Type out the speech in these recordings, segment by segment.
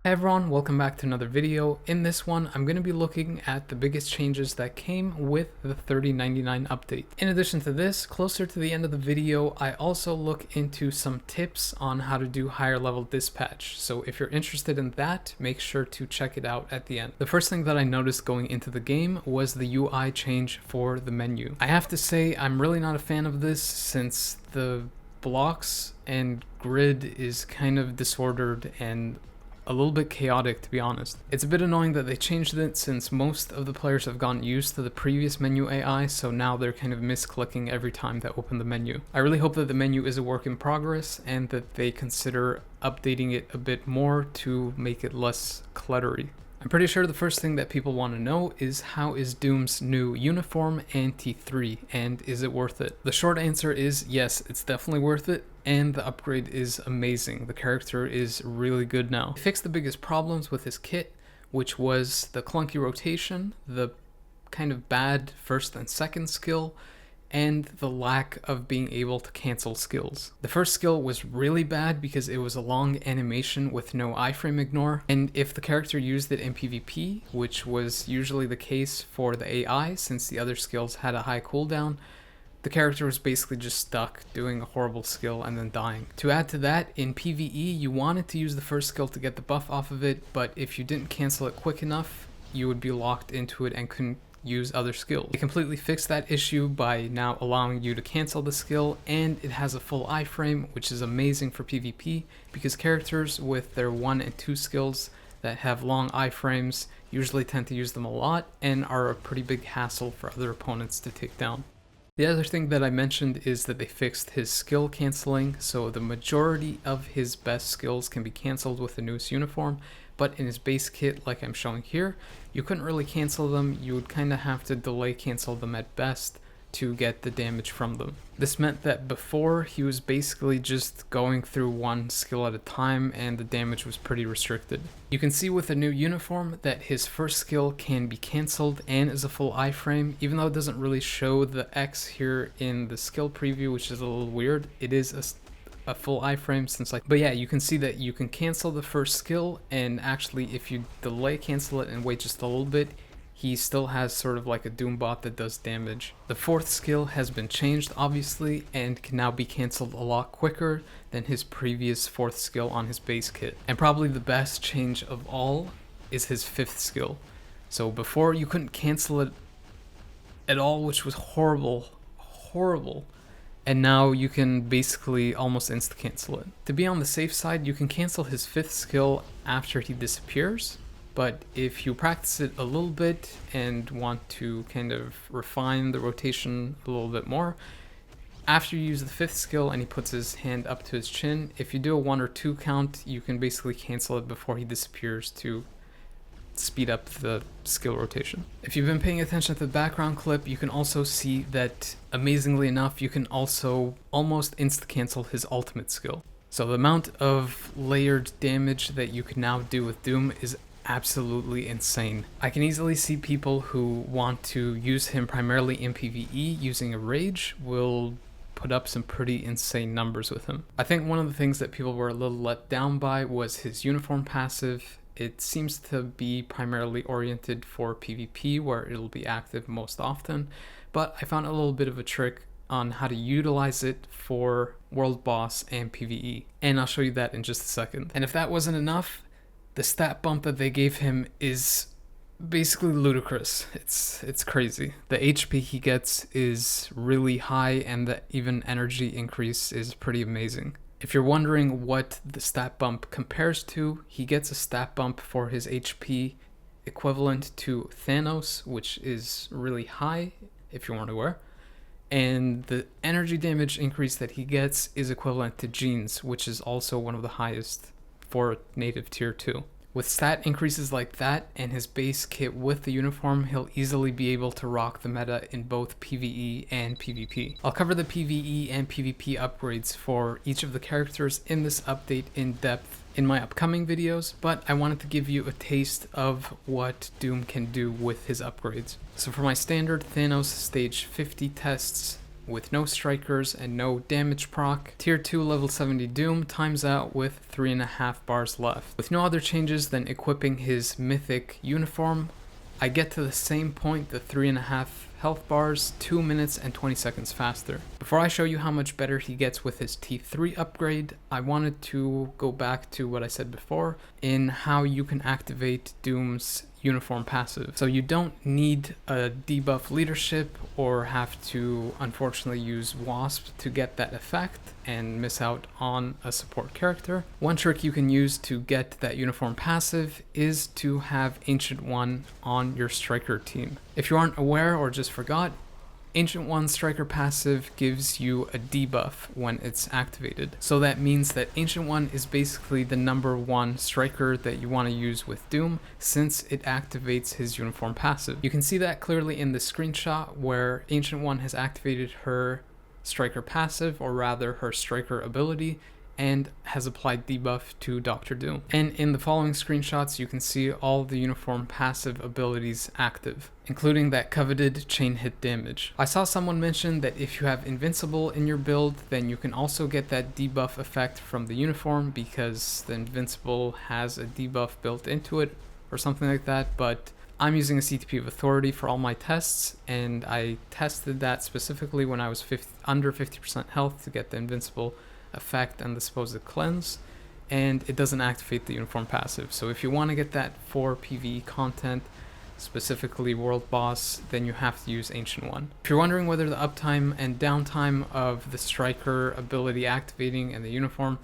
Hey everyone, welcome back to another video. In this one, I'm going to be looking at the biggest changes that came with the 3099 update. In addition to this, closer to the end of the video, I also look into some tips on how to do higher level dispatch. So if you're interested in that, make sure to check it out at the end. The first thing that I noticed going into the game was the UI change for the menu. I have to say, I'm really not a fan of this since the blocks and grid is kind of disordered and a little bit chaotic, to be honest. It's a bit annoying that they changed it since most of the players have gotten used to the previous menu AI, so now they're kind of misclicking every time they open the menu. I really hope that the menu is a work in progress and that they consider updating it a bit more to make it less cluttery. I'm pretty sure the first thing that people want to know is how is Doom's new uniform and T3, and is it worth it? The short answer is yes, it's definitely worth it, and the upgrade is amazing. The character is really good now. They fixed the biggest problems with his kit, which was the clunky rotation, the kind of bad first and second skill, and the lack of being able to cancel skills. The first skill was really bad because it was a long animation with no iframe ignore, and if the character used it in PvP, which was usually the case for the AI since the other skills had a high cooldown, the character was basically just stuck doing a horrible skill and then dying. To add to that, in PvE you wanted to use the first skill to get the buff off of it, but if you didn't cancel it quick enough, you would be locked into it and couldn't use other skills. They completely fixed that issue by now allowing you to cancel the skill, and it has a full iframe, which is amazing for PvP because characters with their 1 and 2 skills that have long iframes usually tend to use them a lot and are a pretty big hassle for other opponents to take down. The other thing that I mentioned is that they fixed his skill canceling, so the majority of his best skills can be cancelled with the newest uniform, but in his base kit, like I'm showing here, you couldn't really cancel them. You would kind of have to delay cancel them at best to get the damage from them. This meant that before, he was basically just going through one skill at a time and the damage was pretty restricted. You can see with the new uniform that his first skill can be cancelled and is a full iframe, even though it doesn't really show the X here in the skill preview, which is a little weird. It is a full iframe since but yeah, you can see that you can cancel the first skill, and actually if you delay cancel it and wait just a little bit, he still has sort of like a Doom bot that does damage. The fourth skill has been changed obviously and can now be cancelled a lot quicker than his previous fourth skill on his base kit. And probably the best change of all is his fifth skill. So before you couldn't cancel it at all, which was horrible. And now you can basically almost insta-cancel it. To be on the safe side, you can cancel his fifth skill after he disappears, but if you practice it a little bit and want to kind of refine the rotation a little bit more, after you use the fifth skill and he puts his hand up to his chin, if you do a 1 or 2 count, you can basically cancel it before he disappears to speed up the skill rotation. If you've been paying attention to the background clip, you can also see that, amazingly enough, you can also almost insta-cancel his ultimate skill. So the amount of layered damage that you can now do with Doom is absolutely insane. I can easily see people who want to use him primarily in PvE using a rage will put up some pretty insane numbers with him. I think one of the things that people were a little let down by was his uniform passive. It seems to be primarily oriented for PvP, where it'll be active most often, but I found a little bit of a trick on how to utilize it for World Boss and PvE, and I'll show you that in just a second. And if that wasn't enough, the stat bump that they gave him is basically ludicrous. It's crazy. The HP he gets is really high, and the even energy increase is pretty amazing. If you're wondering what the stat bump compares to, he gets a stat bump for his HP equivalent to Thanos, which is really high if you're aware. And the energy damage increase that he gets is equivalent to Jean's, which is also one of the highest for native tier 2. With stat increases like that and his base kit with the uniform, he'll easily be able to rock the meta in both PvE and PvP. I'll cover the PvE and PvP upgrades for each of the characters in this update in depth in my upcoming videos, but I wanted to give you a taste of what Doom can do with his upgrades. So for my standard Thanos stage 50 tests, with no strikers and no damage proc. Tier 2 level 70 Doom times out with 3.5 bars left. With no other changes than equipping his mythic uniform, I get to the same point, the 3.5 health bars, 2 minutes and 20 seconds faster. Before I show you how much better he gets with his T3 upgrade, I wanted to go back to what I said before in how you can activate Doom's uniform passive. So you don't need a debuff leadership or have to unfortunately use Wasp to get that effect and miss out on a support character. One trick you can use to get that uniform passive is to have Ancient One on your striker team. If you aren't aware or just forgot, Ancient One striker passive gives you a debuff when it's activated. So that means that Ancient One is basically the #1 striker that you want to use with Doom since it activates his uniform passive. You can see that clearly in the screenshot where Ancient One has activated her striker passive, or rather her striker ability, and has applied debuff to Dr. Doom. And in the following screenshots you can see all the uniform passive abilities active, including that coveted chain hit damage. I saw someone mention that if you have Invincible in your build, then you can also get that debuff effect from the uniform because the Invincible has a debuff built into it or something like that, but I'm using a CTP of Authority for all my tests, and I tested that specifically when I was under 50% health to get the Invincible effect and the supposed cleanse, and it doesn't activate the uniform passive. So if you want to get that for PvE content, specifically world boss, then you have to use Ancient One. If you're wondering whether the uptime and downtime of the striker ability activating and the uniform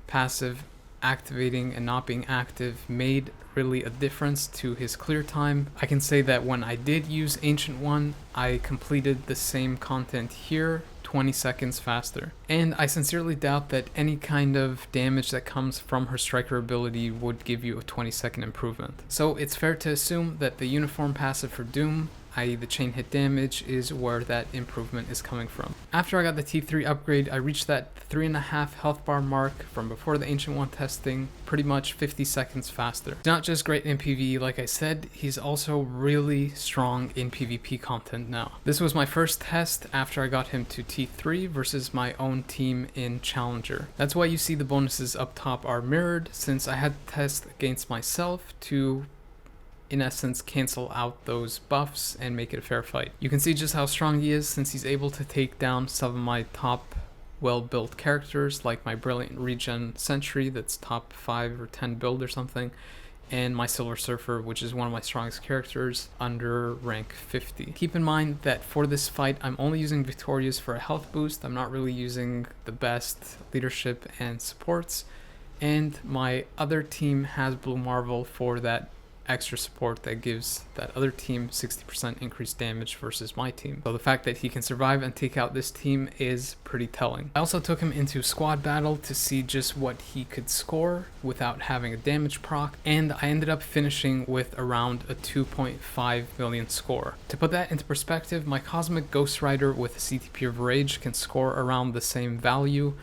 passive activating and not being active made really a difference to his clear time, I can say that when I did use Ancient One, I completed the same content here 20 seconds faster. And I sincerely doubt that any kind of damage that comes from her striker ability would give you a 20-second improvement. So it's fair to assume that the uniform passive for Doom, i.e. the chain hit damage, is where that improvement is coming from. After I got the T3 upgrade, I reached that 3.5 health bar mark from before the Ancient One testing, pretty much 50 seconds faster. He's not just great in PvE, like I said, he's also really strong in PvP content now. This was my first test after I got him to T3 versus my own team in Challenger. That's why you see the bonuses up top are mirrored, since I had to test against myself to in essence cancel out those buffs and make it a fair fight. You can see just how strong he is since he's able to take down some of my top well-built characters like my Brilliant Regen Sentry that's top 5 or 10 build or something, and my Silver Surfer, which is one of my strongest characters under rank 50. Keep in mind that for this fight I'm only using Victorious for a health boost. I'm not really using the best leadership and supports, and my other team has Blue Marvel for that extra support that gives that other team 60% increased damage versus my team. So the fact that he can survive and take out this team is pretty telling. I also took him into squad battle to see just what he could score without having a damage proc, and I ended up finishing with around a 2.5 million score. To put that into perspective, my Cosmic Ghost Rider with a CTP of Rage can score around the same value,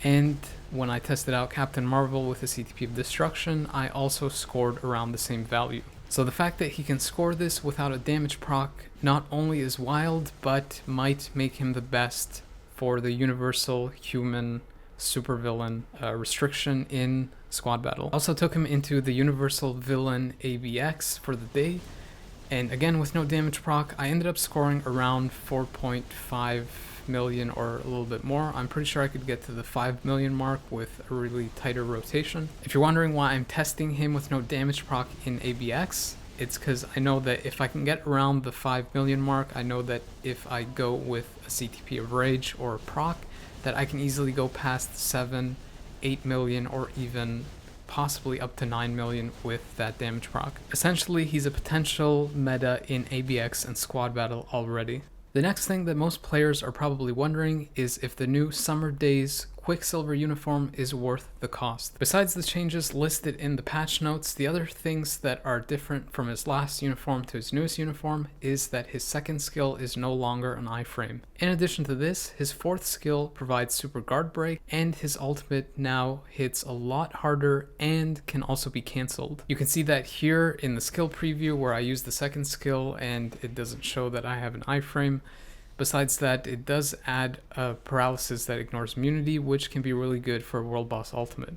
and when I tested out Captain Marvel with a CTP of Destruction, I also scored around the same value. So the fact that he can score this without a damage proc not only is wild, but might make him the best for the universal human supervillain restriction in squad battle. I also took him into the universal villain ABX for the day, and again with no damage proc, I ended up scoring around 4.5 million or a little bit more. I'm pretty sure I could get to the 5 million mark with a really tighter rotation. If you're wondering why I'm testing him with no damage proc in ABX, it's because I know that if I can get around the 5 million mark, I know that if I go with a CTP of Rage or a proc, that I can easily go past 7, 8 million or even possibly up to 9 million with that damage proc. Essentially, he's a potential meta in ABX and squad battle already. The next thing that most players are probably wondering is if the new Summer Days Quicksilver uniform is worth the cost. Besides the changes listed in the patch notes, the other things that are different from his last uniform to his newest uniform is that his second skill is no longer an iframe. In addition to this, his fourth skill provides super guard break, and his ultimate now hits a lot harder and can also be cancelled. You can see that here in the skill preview where I use the second skill and it doesn't show that I have an iframe. Besides that, it does add a paralysis that ignores immunity, which can be really good for World Boss Ultimate.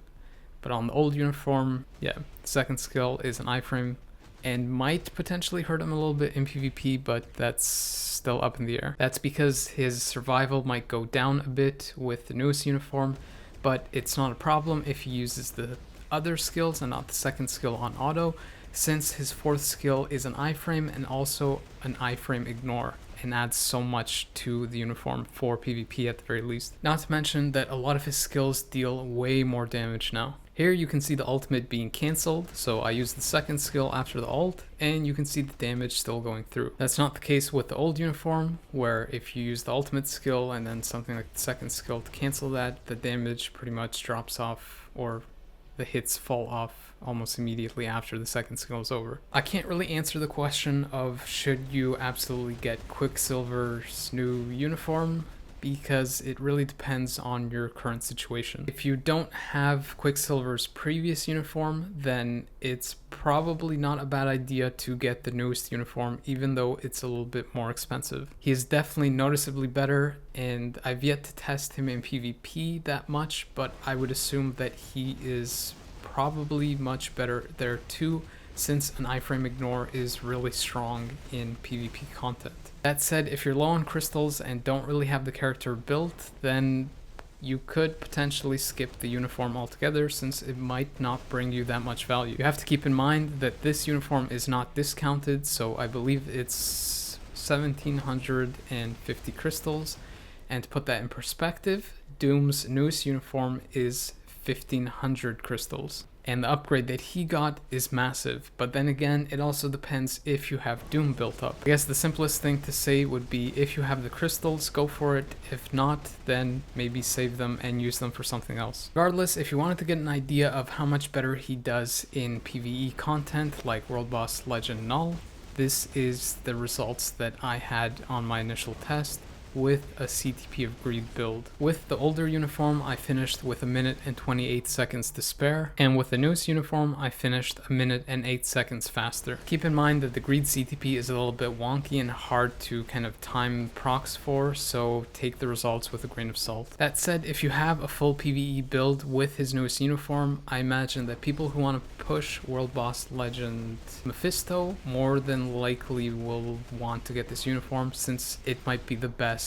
But on the old uniform, yeah, second skill is an iframe and might potentially hurt him a little bit in PvP, but that's still up in the air. That's because his survival might go down a bit with the newest uniform, but it's not a problem if he uses the other skills and not the second skill on auto, since his fourth skill is an iframe and also an iframe ignore, and adds so much to the uniform for PvP at the very least. Not to mention that a lot of his skills deal way more damage now. Here you can see the ultimate being cancelled, so I use the second skill after the ult, and you can see the damage still going through. That's not the case with the old uniform, where if you use the ultimate skill and then something like the second skill to cancel that, the damage pretty much drops off, or the hits fall off almost immediately after the second skill is over. I can't really answer the question of should you absolutely get Quicksilver's new uniform, because it really depends on your current situation. If you don't have Quicksilver's previous uniform, then it's probably not a bad idea to get the newest uniform, even though it's a little bit more expensive. He is definitely noticeably better, and I've yet to test him in PvP that much, but I would assume that he is probably much better there too, since an iframe ignore is really strong in PvP content. That said, if you're low on crystals and don't really have the character built, then you could potentially skip the uniform altogether, since it might not bring you that much value. You have to keep in mind that this uniform is not discounted, so I believe it's 1750 crystals, and to put that in perspective, Doom's newest uniform is 1500 crystals. And the upgrade that he got is massive, but then again, it also depends if you have Doom built up. I guess the simplest thing to say would be if you have the crystals, go for it. If not, then maybe save them and use them for something else. Regardless, if you wanted to get an idea of how much better he does in PvE content like World Boss Legend Null, this is the results that I had on my initial test with a CTP of Greed build. With the older uniform, I finished with 1 minute and 28 seconds to spare, and with the newest uniform, I finished 1 minute and 8 seconds faster. Keep in mind that the Greed CTP is a little bit wonky and hard to kind of time procs for, so take the results with a grain of salt. That said, if you have a full PvE build with his newest uniform, I imagine that people who want to push World Boss Legend Mephisto more than likely will want to get this uniform, since it might be the best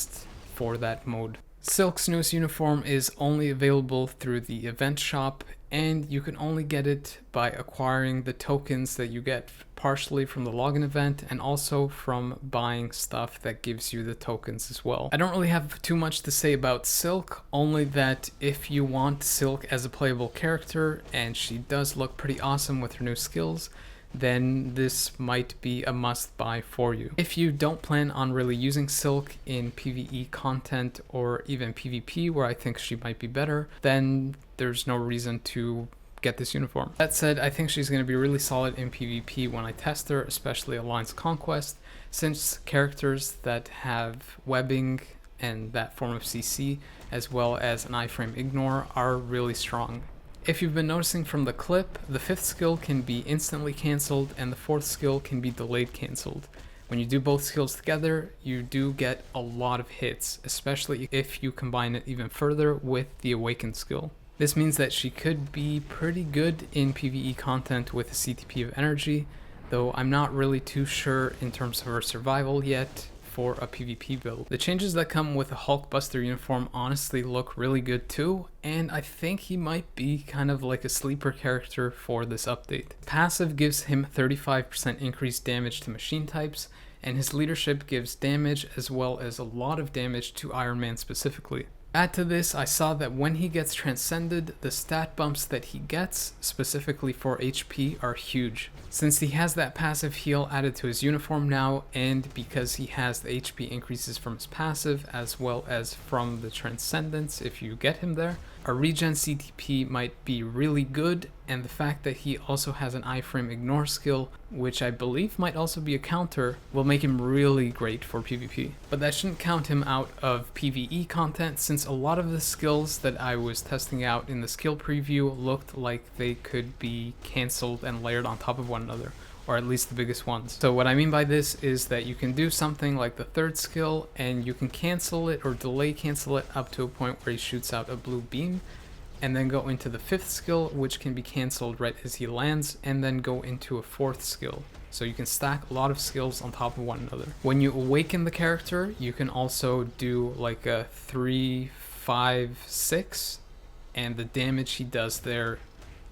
for that mode. Silk's newest uniform is only available through the event shop, and you can only get it by acquiring the tokens that you get partially from the login event and also from buying stuff that gives you the tokens as well. I don't really have too much to say about Silk, only that if you want Silk as a playable character, and she does look pretty awesome with her new skills, then this might be a must buy for you. If you don't plan on really using Silk in PvE content or even PvP, where I think she might be better, then there's no reason to get this uniform. That said, I think she's going to be really solid in PvP when I test her, especially Alliance Conquest, since characters that have webbing and that form of CC, as well as an iframe ignore, are really strong. If you've been noticing from the clip, the 5th skill can be instantly cancelled and the 4th skill can be delayed cancelled. When you do both skills together, you do get a lot of hits, especially if you combine it even further with the Awaken skill. This means that she could be pretty good in PvE content with a CTP of energy, though I'm not really too sure in terms of her survival yet for a PvP build. The changes that come with a Hulkbuster uniform honestly look really good too, and I think he might be kind of like a sleeper character for this update. Passive gives him 35% increased damage to machine types, and his leadership gives damage as well as a lot of damage to Iron Man specifically. Add to this, I saw that when he gets transcended, the stat bumps that he gets, specifically for HP, are huge. Since he has that passive heal added to his uniform now, and because he has the HP increases from his passive as well as from the transcendence if you get him there, a regen CTP might be really good, and the fact that he also has an iframe ignore skill, which I believe might also be a counter, will make him really great for PvP. But that shouldn't count him out of PvE content, since a lot of the skills that I was testing out in the skill preview looked like they could be cancelled and layered on top of one another, or at least the biggest ones. So what I mean by this is that you can do something like the third skill and you can cancel it or delay cancel it up to a point where he shoots out a blue beam, and then go into the fifth skill, which can be cancelled right as he lands, and then go into a fourth skill. So you can stack a lot of skills on top of one another. When you awaken the character, you can also do like a 3, 5, 6, and the damage he does there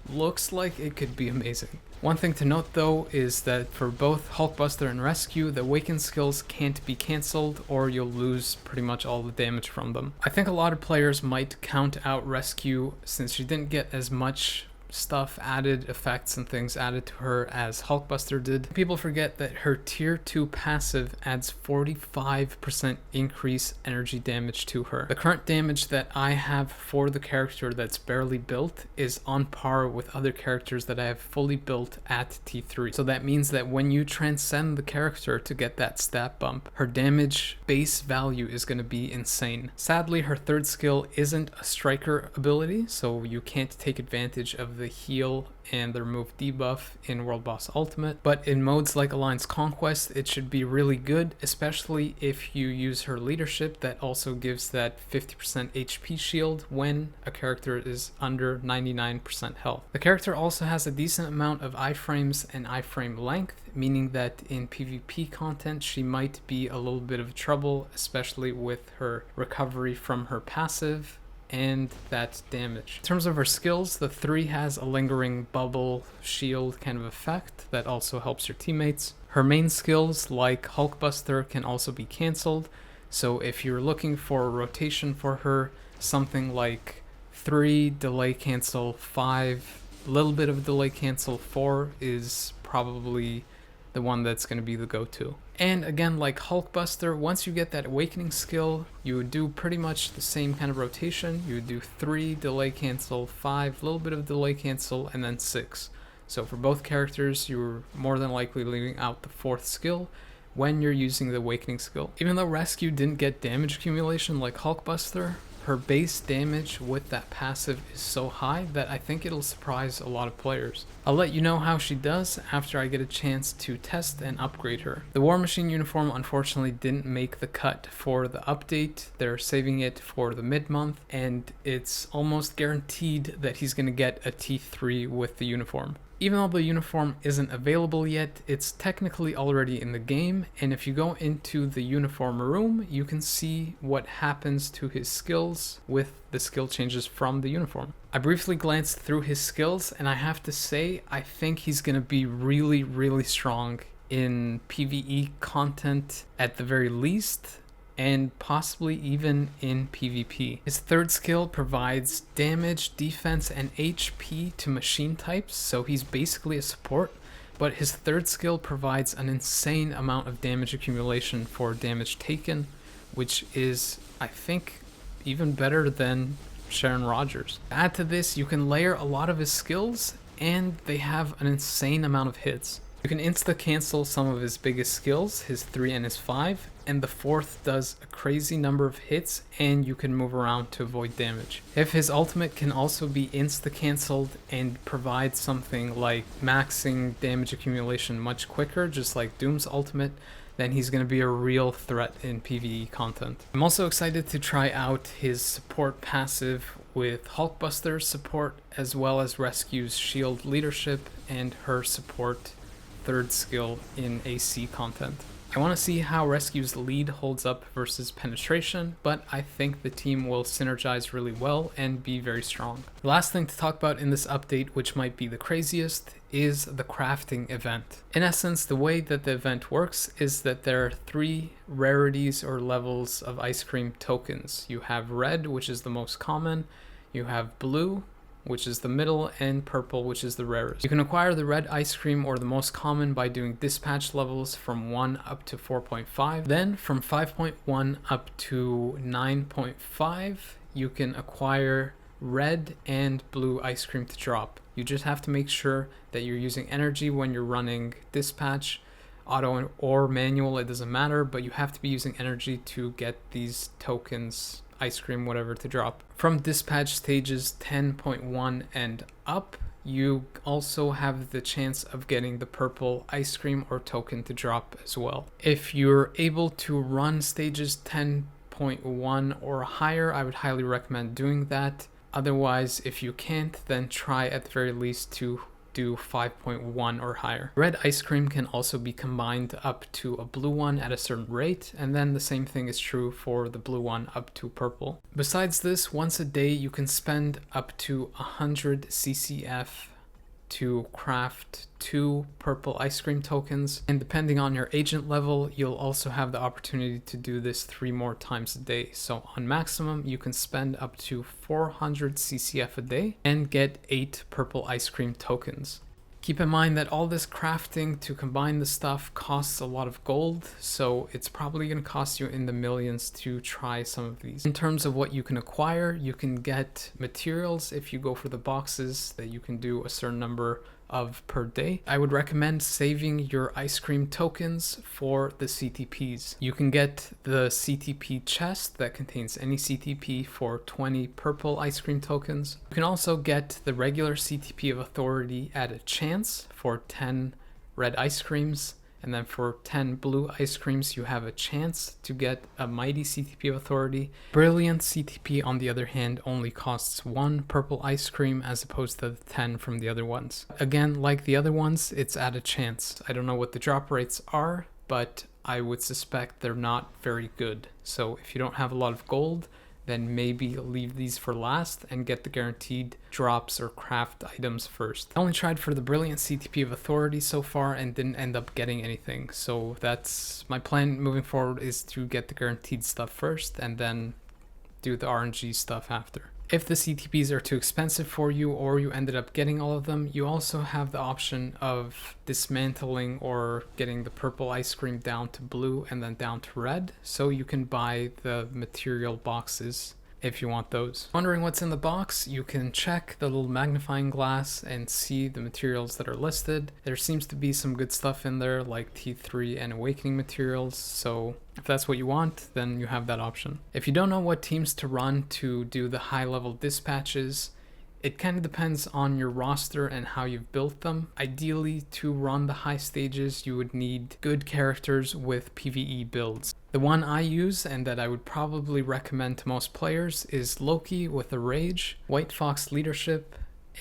looks like it could be amazing. One thing to note though is that for both Hulkbuster and Rescue, the awakened skills can't be cancelled or you'll lose pretty much all the damage from them. I think a lot of players might count out Rescue since she didn't get as much stuff added, effects and things added to her as Hulkbuster did. People forget that her tier 2 passive adds 45% increase energy damage to her. The current damage that I have for the character that's barely built is on par with other characters that I have fully built at T3. So that means that when you transcend the character to get that stat bump, her damage base value is going to be insane. Sadly, her third skill isn't a striker ability, so you can't take advantage of the heal and the remove debuff in World Boss Ultimate, but in modes like Alliance Conquest it should be really good, especially if you use her leadership that also gives that 50% HP shield when a character is under 99% health. The character also has a decent amount of iframes and iframe length, meaning that in PvP content she might be a little bit of trouble, especially with her recovery from her passive and that damage. In terms of her skills, the 3 has a lingering bubble shield kind of effect that also helps your teammates. Her main skills like Hulkbuster can also be cancelled, so if you're looking for a rotation for her, something like 3 delay cancel, 5 a little bit of delay cancel, 4 is probably the one that's going to be the go-to. And again, like Hulkbuster, once you get that awakening skill, you would do pretty much the same kind of rotation. You would do 3 delay cancel, 5 a little bit of delay cancel, and then 6. So for both characters, you're more than likely leaving out the 4th skill when you're using the awakening skill. Even though Rescue didn't get damage accumulation like Hulkbuster, her base damage with that passive is so high that I think it'll surprise a lot of players. I'll let you know how she does after I get a chance to test and upgrade her. The War Machine uniform unfortunately didn't make the cut for the update. They're saving it for the mid-month, and it's almost guaranteed that he's going to get a T3 with the uniform. Even though the uniform isn't available yet, it's technically already in the game, and if you go into the uniform room, you can see what happens to his skills with the skill changes from the uniform. I briefly glanced through his skills, and I have to say, I think he's going to be really, really strong in PvE content at the very least, and possibly even in PvP. His third skill provides damage, defense, and HP to machine types, so he's basically a support, but his third skill provides an insane amount of damage accumulation for damage taken, which is, I think, even better than Sharon Rogers. Add to this, you can layer a lot of his skills, and they have an insane amount of hits. You can insta-cancel some of his biggest skills, his 3 and his 5, and the 4th does a crazy number of hits, and you can move around to avoid damage. If his ultimate can also be insta-cancelled and provide something like maxing damage accumulation much quicker, just like Doom's ultimate, then he's going to be a real threat in PvE content. I'm also excited to try out his support passive with Hulkbuster's support, as well as Rescue's shield leadership and her support third skill in AC content. I want to see how Rescue's lead holds up versus penetration, but I think the team will synergize really well and be very strong. The last thing to talk about in this update, which might be the craziest, is the crafting event. In essence, the way that the event works is that there are 3 rarities or levels of ice cream tokens. You have red, which is the most common, you have blue, which is the middle, and purple, which is the rarest. You can acquire the red ice cream or the most common by doing dispatch levels from 1 up to 4.5. Then from 5.1 up to 9.5, you can acquire red and blue ice cream to drop. You just have to make sure that you're using energy when you're running dispatch, auto or manual, it doesn't matter, but you have to be using energy to get these tokens, ice cream, whatever, to drop. From dispatch stages 10.1 and up, you also have the chance of getting the purple ice cream or token to drop as well. If you're able to run stages 10.1 or higher, I would highly recommend doing that. Otherwise, if you can't, then try at the very least to do 5.1 or higher. Red ice cream can also be combined up to a blue one at a certain rate, and then the same thing is true for the blue one up to purple. Besides this, once a day you can spend up to 100 CCF to craft 2 purple ice cream tokens, and depending on your agent level, you'll also have the opportunity to do this 3 more times a day. So on maximum, you can spend up to 400 CCF a day and get 8 purple ice cream tokens. Keep in mind that all this crafting to combine the stuff costs a lot of gold, so it's probably going to cost you in the millions to try some of these. In terms of what you can acquire, you can get materials if you go for the boxes that you can do a certain number of per day. I would recommend saving your ice cream tokens for the CTPs. You can get the CTP chest that contains any CTP for 20 purple ice cream tokens. You can also get the regular CTP of authority at a chance for 10 red ice creams. And then for 10 blue ice creams, you have a chance to get a mighty CTP of authority. Brilliant CTP, on the other hand, only costs 1 purple ice cream as opposed to the 10 from the other ones. Again, like the other ones, it's at a chance. I don't know what the drop rates are, but I would suspect they're not very good. So if you don't have a lot of gold, then maybe leave these for last and get the guaranteed drops or craft items first. I only tried for the brilliant CTP of authority so far and didn't end up getting anything. So that's my plan moving forward, is to get the guaranteed stuff first and then do the RNG stuff after. If the CTPs are too expensive for you or you ended up getting all of them, you also have the option of dismantling or getting the purple ice cream down to blue and then down to red. So you can buy the material boxes if you want those. Wondering what's in the box? You can check the little magnifying glass and see the materials that are listed. There seems to be some good stuff in there like T3 and awakening materials, so if that's what you want, then you have that option. If you don't know what teams to run to do the high level dispatches, it kind of depends on your roster and how you've built them. Ideally, to run the high stages, you would need good characters with PvE builds. The one I use and that I would probably recommend to most players is Loki with a Rage, White Fox leadership,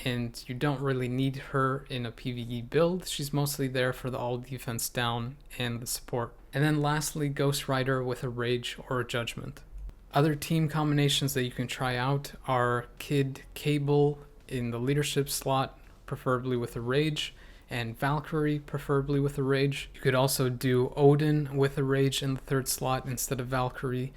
and you don't really need her in a PvE build. She's mostly there for the all defense down and the support. And then lastly, Ghost Rider with a Rage or a Judgment. Other team combinations that you can try out are Kid Cable in the leadership slot, preferably with a Rage, and Valkyrie, preferably with a Rage. You could also do Odin with a Rage in the third slot instead of Valkyrie,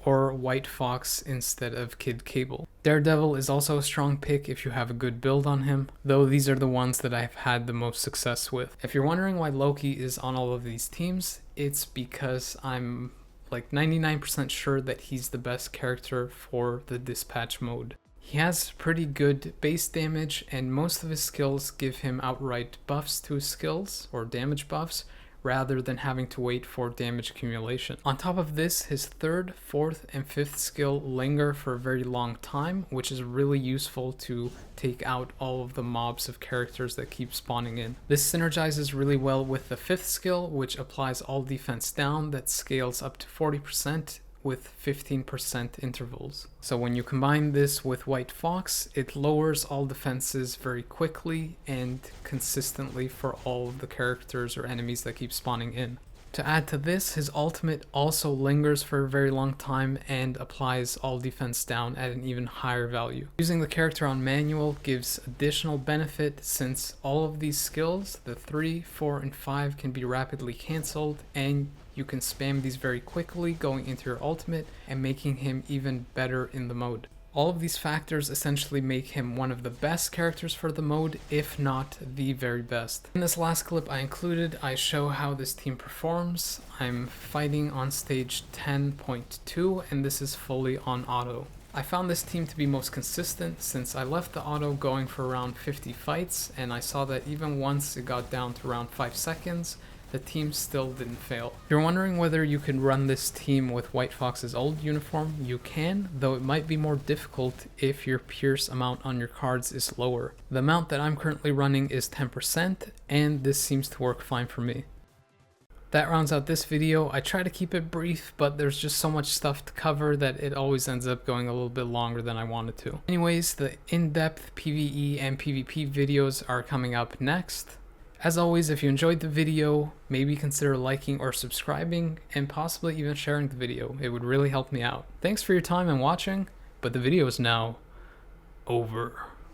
or White Fox instead of Kid Cable. Daredevil is also a strong pick if you have a good build on him, though these are the ones that I've had the most success with. If you're wondering why Loki is on all of these teams, it's because I'm like 99% sure that he's the best character for the dispatch mode. He has pretty good base damage, and most of his skills give him outright buffs to his skills, or damage buffs, rather than having to wait for damage accumulation. On top of this, his third, fourth, and fifth skill linger for a very long time, which is really useful to take out all of the mobs of characters that keep spawning in. This synergizes really well with the fifth skill, which applies all defense down that scales up to 40% with 15% intervals. So when you combine this with White Fox, it lowers all defenses very quickly and consistently for all of the characters or enemies that keep spawning in. To add to this, his ultimate also lingers for a very long time and applies all defense down at an even higher value. Using the character on manual gives additional benefit since all of these skills, the 3, 4, and 5, can be rapidly cancelled, and you can spam these very quickly going into your ultimate and making him even better in the mode. All of these factors essentially make him one of the best characters for the mode, if not the very best. In this last clip I show how this team performs. I'm fighting on stage 10.2 and this is fully on auto. I found this team to be most consistent since I left the auto going for around 50 fights, and I saw that even once it got down to around 5 seconds, the team still didn't fail. If you're wondering whether you can run this team with White Fox's old uniform, you can, though it might be more difficult if your Pierce amount on your cards is lower. The amount that I'm currently running is 10%, and this seems to work fine for me. That rounds out this video. I try to keep it brief, but there's just so much stuff to cover that it always ends up going a little bit longer than I wanted to. Anyways, the in-depth PvE and PvP videos are coming up next. As always, if you enjoyed the video, maybe consider liking or subscribing, and possibly even sharing the video. It would really help me out. Thanks for your time and watching, but the video is now over.